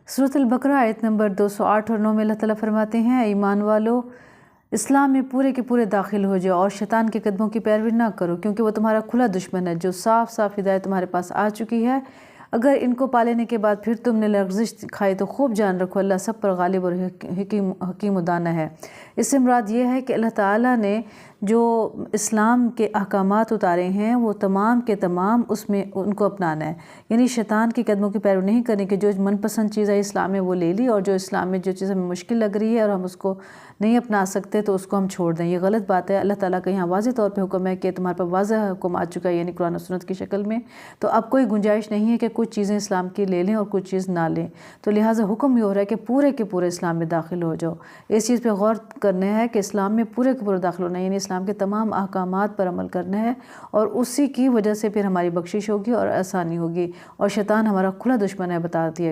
سورۃ البقرہ آیت نمبر 208 اور 9 میں اللہ تعالیٰ فرماتے ہیں، ایمان والو اسلام میں پورے کے پورے داخل ہو جاؤ اور شیطان کے قدموں کی پیروی نہ کرو، کیونکہ وہ تمہارا کھلا دشمن ہے جو صاف صاف ہدایت تمہارے پاس آ چکی ہے۔ اگر ان کو پا لینے کے بعد پھر تم نے لغزش کھائی تو خوب جان رکھو اللہ سب پر غالب اور حکیم و دانا ہے۔ اس سے مراد یہ ہے کہ اللہ تعالیٰ نے جو اسلام کے احکامات اتارے ہیں وہ تمام کے تمام اس میں ان کو اپنانا ہے، یعنی شیطان کی قدموں کی پیروی نہیں کرنے کی۔ جو من پسند چیز ہے اسلام میں وہ لے لی، اور جو اسلام میں جو چیز ہمیں مشکل لگ رہی ہے اور ہم اس کو نہیں اپنا سکتے تو اس کو ہم چھوڑ دیں، یہ غلط بات ہے۔ اللہ تعالیٰ کا یہاں واضح طور پہ حکم ہے کہ تمہارے پر واضح حکم آ چکا ہے، یعنی قرآن و سنت کی شکل میں، تو اب کوئی گنجائش نہیں ہے کہ کچھ چیزیں اسلام کی لے لیں اور کچھ چیز نہ لیں۔ تو لہٰذا حکم یہ ہو رہا ہے کہ پورے کے پورے اسلام میں داخل ہو جاؤ۔ اس چیز پہ غور کرنا ہے کہ اسلام میں پورے کے پورے داخل ہونا ہے، یعنی اسلام کے تمام احکامات پر عمل کرنا ہے، اور اسی کی وجہ سے پھر ہماری بخشش ہوگی اور آسانی ہوگی، اور شیطان ہمارا کھلا دشمن ہے، بتا دیا